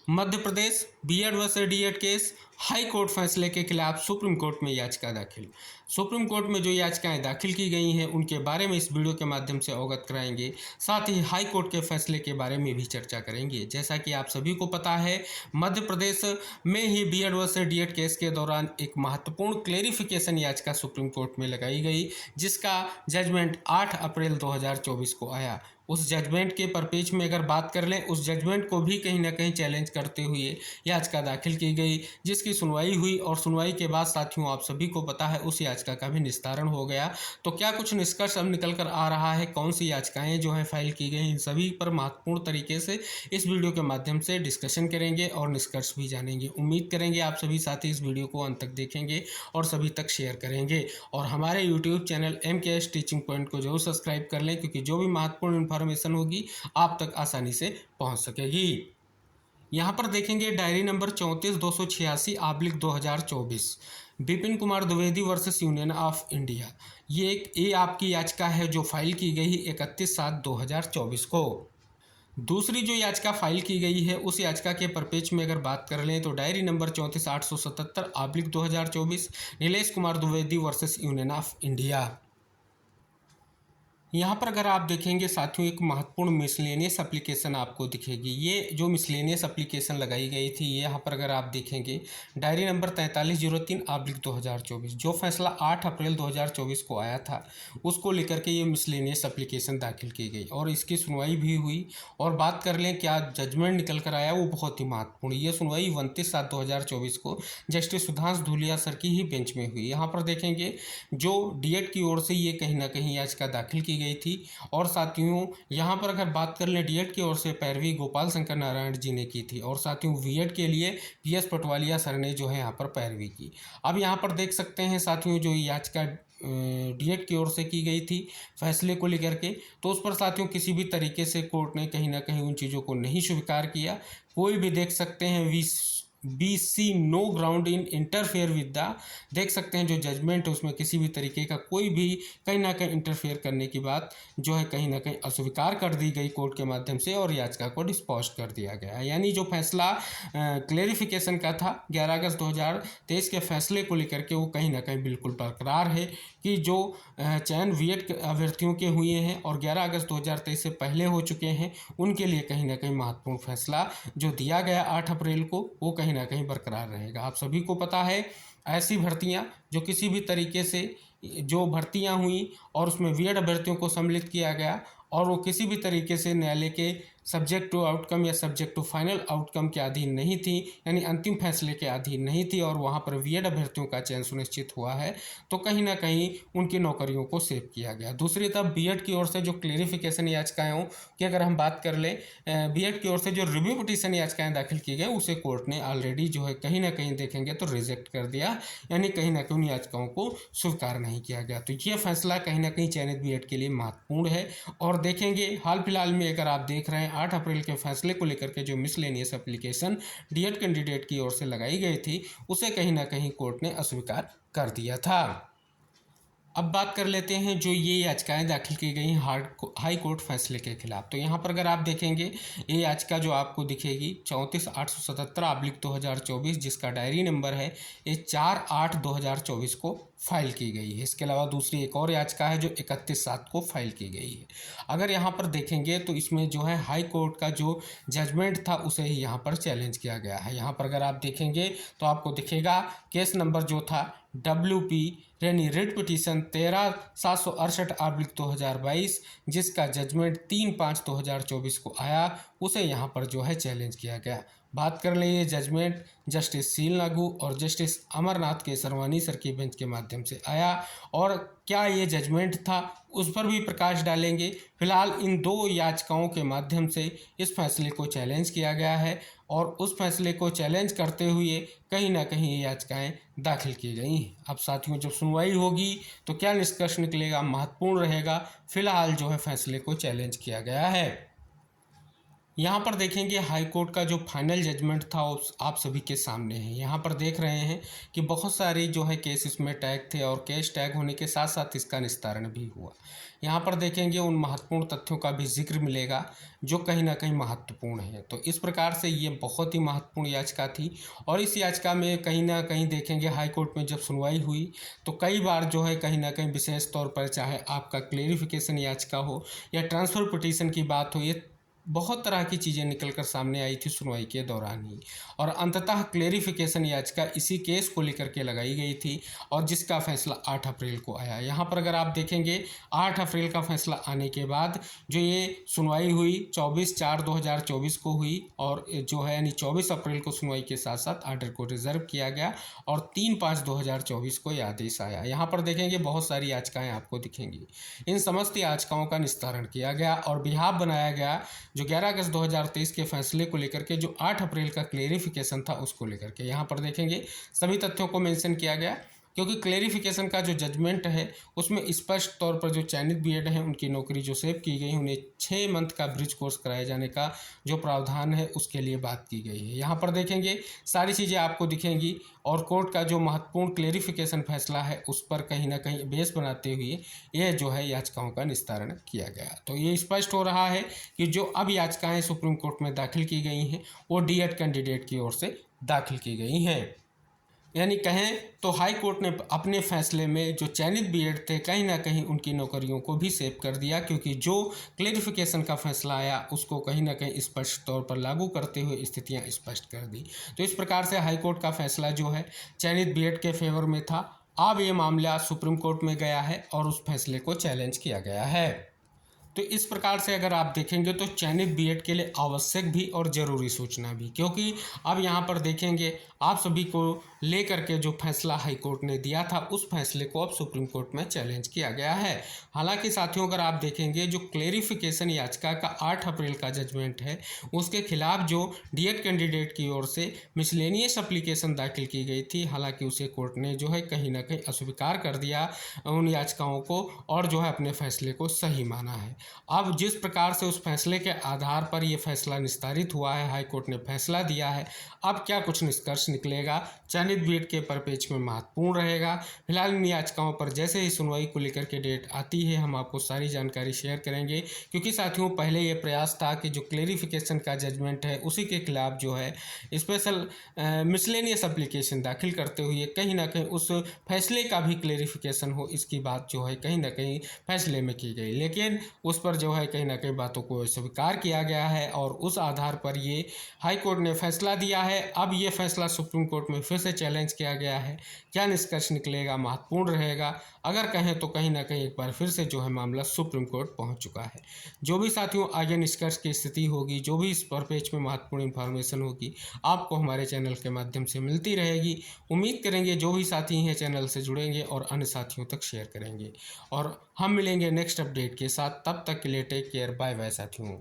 मध्य Pradesh BEd versus DEd case, high court फैसले के खिलाफ सुप्रीम कोर्ट में याचिका दाखिल। सुप्रीम कोर्ट में जो याचिकाएं दाखिल की गई हैं उनके बारे में इस वीडियो के माध्यम से अवगत कराएंगे। साथ ही हाई कोर्ट के फैसले के बारे में भी चर्चा करेंगे। जैसा कि आप सभी को पता है, मध्य प्रदेश में ही बीएड वर्सेस डीएड केस के दौरान एक महत्वपूर्ण क्लेरिफिकेशन याचिका सुप्रीम कोर्ट में लगाई गई, जिसका जजमेंट 8 अप्रैल 2024 को आया। उस जजमेंट के परपेच में अगर बात कर लें, उस जजमेंट को भी कहीं ना कहीं चैलेंज करते हुए याचिका दाखिल की गई, जिसकी सुनवाई हुई और सुनवाई के बाद साथियों आप सभी को पता है उस याचिका का भी निस्तारण हो गया। तो क्या कुछ निष्कर्ष अब निकल कर आ रहा है, कौन सी याचिकाएं जो है फाइल की गई, इन सभी पर महत्वपूर्ण तरीके से इस वीडियो के माध्यम से डिस्कशन करेंगे और निष्कर्ष भी जानेंगे। उम्मीद करेंगे आप सभी साथी इस वीडियो को अंत तक देखेंगे और सभी तक शेयर करेंगे और हमारे YouTube channel MKS teaching point को जरूर सब्सक्राइब कर लें, क्योंकि जो भी महत्वपूर्ण इन्फॉर्मेशन होगी आप तक आसानी से पहुंच सकेगी। यहाँ पर देखेंगे diary number 34/286/2024, Vipin Kumar Dwivedi versus union of India. ये आपकी याचिका है जो फाइल की गई 31/7/2024 को। दूसरी जो याचिका फाइल की गई है उस याचिका के परपेच में अगर बात कर लें तो diary number 34/877/2024, Nilesh Kumar Dwivedi versus union of India. यहाँ पर अगर आप देखेंगे साथियों, एक महत्वपूर्ण मिसलेनियस एप्लीकेशन आपको दिखेगी। ये जो मिसलेनियस एप्लीकेशन लगाई गई थी, ये यहाँ पर अगर आप देखेंगे डायरी नंबर 4303/2024, जो फैसला 8 अप्रैल 2024 को आया था, उसको लेकर के ये मिसलेनियस एप्लीकेशन दाखिल की गई और इसकी सुनवाई भी हुई। और बात कर लें क्या जजमेंट निकल कर आया, वो बहुत ही महत्वपूर्ण। ये सुनवाई 29/7/2024 को जस्टिस सुधांशु धूलिया सर की ही बेंच में हुई। यहाँ पर देखेंगे जो डीएड की ओर से ये कहीं ना कहीं याचिका दाखिल की गई थी और साथियों यहाँ पर अगर बात कर लें डीएड की ओर से पैरवी गोपाल शंकर नारायण जी ने की थी और साथियों बीएड के लिए PS पटवालिया सर ने जो है यहाँ पर पैरवी की। अब यहाँ पर देख सकते हैं साथियों, जो याचिका डीएड की ओर से की गई थी फैसले को लेकर के, तो उस पर साथियों किसी भी तरीके से कोर्ट ने कहीं ना कहीं उन चीज़ों को नहीं स्वीकार किया। कोई भी देख सकते हैं BC no ground in interfere with the, देख सकते हैं जो जजमेंट है उसमें किसी भी तरीके का कोई भी कहीं ना कहीं इंटरफेयर करने की बात जो है कहीं ना कहीं अस्वीकार कर दी गई कोर्ट के माध्यम से और याचिका को डिस्पोज कर दिया गया। यानी जो फैसला क्लेरिफिकेशन का था 11 अगस्त 2023 के फैसले को लेकर के, वो कहीं ना कहीं बिल्कुल बरकरार है कि जो चयन बीएड अभ्यर्थियों के हुए हैं और 11 अगस्त 2023 से पहले हो चुके हैं, उनके लिए कहीं ना कहीं महत्वपूर्ण फैसला जो दिया गया 8 अप्रैल को, वो कहीं ना कहीं बरकरार रहेगा। आप सभी को पता है ऐसी भर्तियां जो किसी भी तरीके से जो भर्तियां हुई और उसमें बीएड अभ्यर्थियों को सम्मिलित किया गया और वो किसी भी तरीके से न्यायालय के सब्जेक्ट टू आउटकम या सब्जेक्ट टू फाइनल आउटकम के अधीन नहीं थी, यानी अंतिम फैसले के अधीन नहीं थी और वहाँ पर बीएड अभ्यर्थियों का चयन सुनिश्चित हुआ है, तो कहीं ना कहीं उनकी नौकरियों को सेव किया गया। दूसरी तरफ बीएड की ओर से जो क्लेरिफिकेशन याचिकाएं की अगर हम बात कर लें, बीएड की ओर से जो रिव्यू पिटीशन याचिकाएं दाखिल की गई उसे कोर्ट ने ऑलरेडी जो है कहीं ना कहीं देखेंगे तो रिजेक्ट कर दिया, यानी कहीं ना कहीं उन याचिकाओं को स्वीकार नहीं किया गया। तो ये फैसला कहीं ना कहीं चयनित बीएड के लिए महत्वपूर्ण है। और देखेंगे हाल फिलहाल में अगर आप देख रहे हैं 8 अप्रैल के फैसले को लेकर के जो मिसलेनियस एप्लीकेशन डीएड कैंडिडेट की ओर से लगाई गई थी, उसे कहीं ना कहीं कोर्ट ने अस्वीकार कर दिया था। अब बात कर लेते हैं जो ये याचिकाएं दाखिल की गई हाई कोर्ट फैसले के खिलाफ। तो यहाँ पर अगर आप देखेंगे ये याचिका जो आपको दिखेगी 34/877/2024, जिसका डायरी नंबर है ये 4/8/2024 को फाइल की गई है। इसके अलावा दूसरी एक और याचिका है जो 31/7 को फाइल की गई है। अगर यहाँ पर देखेंगे तो इसमें जो है हाई कोर्ट का जो जजमेंट था उसे ही यहाँ पर चैलेंज किया गया है। यहाँ पर अगर आप देखेंगे तो आपको दिखेगा केस नंबर जो था WP यानी रिट पिटीशन 13/768/2022, जिसका जजमेंट 3/5/2024 को आया, उसे यहाँ पर जो है चैलेंज किया गया। बात कर ले ये जजमेंट जस्टिस सील नागू और जस्टिस अमरनाथ केसरवानी सर की बेंच के माध्यम से आया और क्या ये जजमेंट था उस पर भी प्रकाश डालेंगे। फिलहाल इन दो याचिकाओं के माध्यम से इस फैसले को चैलेंज किया गया है और उस फैसले को चैलेंज करते हुए कहीं ना कहीं ये याचिकाएं दाखिल की गई हैं। अब साथियों जब सुनवाई होगी तो क्या निष्कर्ष निकलेगा, महत्वपूर्ण रहेगा। फिलहाल जो है फैसले को चैलेंज किया गया है। यहाँ पर देखेंगे हाई कोर्ट का जो फाइनल जजमेंट था उस आप सभी के सामने है। यहाँ पर देख रहे हैं कि बहुत सारी जो है केस इसमें टैग थे और केस टैग होने के साथ साथ इसका निस्तारण भी हुआ। यहाँ पर देखेंगे उन महत्वपूर्ण तथ्यों का भी जिक्र मिलेगा जो कहीं ना कहीं महत्वपूर्ण है। तो इस प्रकार से ये बहुत ही महत्वपूर्ण याचिका थी और इस याचिका में कहीं ना कहीं देखेंगे हाई कोर्ट में जब सुनवाई हुई तो कई बार जो है कहीं ना कहीं विशेष तौर पर चाहे आपका क्लेरिफिकेशन याचिका हो या ट्रांसफ़र पिटीशन की बात हो, ये बहुत तरह की चीज़ें निकलकर सामने आई थी सुनवाई के दौरान ही। और अंततः क्लेरिफिकेशन याचिका इसी केस को लेकर के लगाई गई थी और जिसका फैसला 8 अप्रैल को आया। यहाँ पर अगर आप देखेंगे 8 अप्रैल का फैसला आने के बाद जो ये सुनवाई हुई 24/4/2024 को हुई और जो है यानी 24 अप्रैल को सुनवाई के साथ साथ आर्डर को रिजर्व किया गया और 3/5/2024 को यह आदेश आया। यहाँ पर देखेंगे बहुत सारी याचिकाएँ आपको दिखेंगी। इन समस्त याचिकाओं का निस्तारण किया गया और बिहाफ बनाया गया जो 11 अगस्त 2023 के फैसले को लेकर के जो 8 अप्रैल का क्लेरिफिकेशन था उसको लेकर के। यहाँ पर देखेंगे सभी तथ्यों को मेंशन किया गया क्योंकि क्लेरिफिकेशन का जो जजमेंट है उसमें स्पष्ट तौर पर जो चयनित बीएड हैं उनकी नौकरी जो सेव की गई उन्हें 6 मंथ का ब्रिज कोर्स कराए जाने का जो प्रावधान है उसके लिए बात की गई है। यहाँ पर देखेंगे सारी चीज़ें आपको दिखेंगी और कोर्ट का जो महत्वपूर्ण क्लेरिफिकेशन फैसला है उस पर कहीं ना कहीं बेस बनाते हुए यह जो है याचिकाओं का निस्तारण किया गया। तो ये स्पष्ट हो रहा है कि जो अब याचिकाएँ सुप्रीम कोर्ट में दाखिल की गई हैं वो डीएड कैंडिडेट की ओर से दाखिल की गई हैं। यानी कहें तो हाई कोर्ट ने अपने फैसले में जो चयनित बीएड थे कहीं ना कहीं उनकी नौकरियों को भी सेव कर दिया क्योंकि जो क्लेरिफिकेशन का फैसला आया उसको कहीं ना कहीं स्पष्ट तौर पर लागू करते हुए स्थितियां स्पष्ट कर दी। तो इस प्रकार से हाई कोर्ट का फैसला जो है चयनित बीएड के फेवर में था। अब ये मामला सुप्रीम कोर्ट में गया है और उस फैसले को चैलेंज किया गया है। तो इस प्रकार से अगर आप देखेंगे तो चयनित बीएड के लिए आवश्यक भी और ज़रूरी सूचना भी, क्योंकि अब यहाँ पर देखेंगे आप सभी को लेकर के जो फैसला हाई कोर्ट ने दिया था उस फैसले को अब सुप्रीम कोर्ट में चैलेंज किया गया है। हालांकि साथियों अगर आप देखेंगे जो क्लेरिफिकेशन याचिका का 8 अप्रैल का जजमेंट है उसके खिलाफ जो डीएड कैंडिडेट की ओर से मिसलेनियस एप्लीकेशन दाखिल की गई थी, हालांकि उसे कोर्ट ने जो है कहीं ना कहीं अस्वीकार कर दिया उन याचिकाओं को और जो है अपने फैसले को सही माना है। अब जिस प्रकार से उस फैसले के आधार पर यह फैसला निस्तारित हुआ है, हाई कोर्ट ने फैसला दिया है, अब क्या कुछ निष्कर्ष निकलेगा चयनित बीएड के परिपेक्ष में महत्वपूर्ण रहेगा। फिलहाल इन याचिकाओं पर जैसे ही सुनवाई को लेकर के डेट आती है हम आपको सारी जानकारी शेयर करेंगे, क्योंकि साथियों पहले ये प्रयास था कि जो क्लेरिफिकेशन का जजमेंट है उसी के खिलाफ जो है स्पेशल मिसलेनियस एप्लीकेशन दाखिल करते हुए कहीं ना कहीं उस फैसले का भी क्लेरिफिकेशन हो, इसकी बात जो है कहीं ना कहीं फैसले में की गई, लेकिन उस पर जो है कहीं ना कहीं बातों को स्वीकार किया गया है और उस आधार पर ये हाई कोर्ट ने फैसला दिया है। अब ये फैसला सुप्रीम कोर्ट में फिर से चैलेंज किया गया है, क्या निष्कर्ष निकलेगा महत्वपूर्ण रहेगा। अगर कहें तो कहीं ना कहीं एक बार फिर से जो है मामला सुप्रीम कोर्ट पहुंच चुका है। जो भी साथियों आगे निष्कर्ष की स्थिति होगी, जो भी इस पर पेज में महत्वपूर्ण इन्फॉर्मेशन होगी आपको हमारे चैनल के माध्यम से मिलती रहेगी। उम्मीद करेंगे जो भी साथी हैं चैनल से जुड़ेंगे और अन्य साथियों तक शेयर करेंगे और हम मिलेंगे नेक्स्ट अपडेट के साथ। तब तक के लिए टेक केयर, बाय बाय साथियों।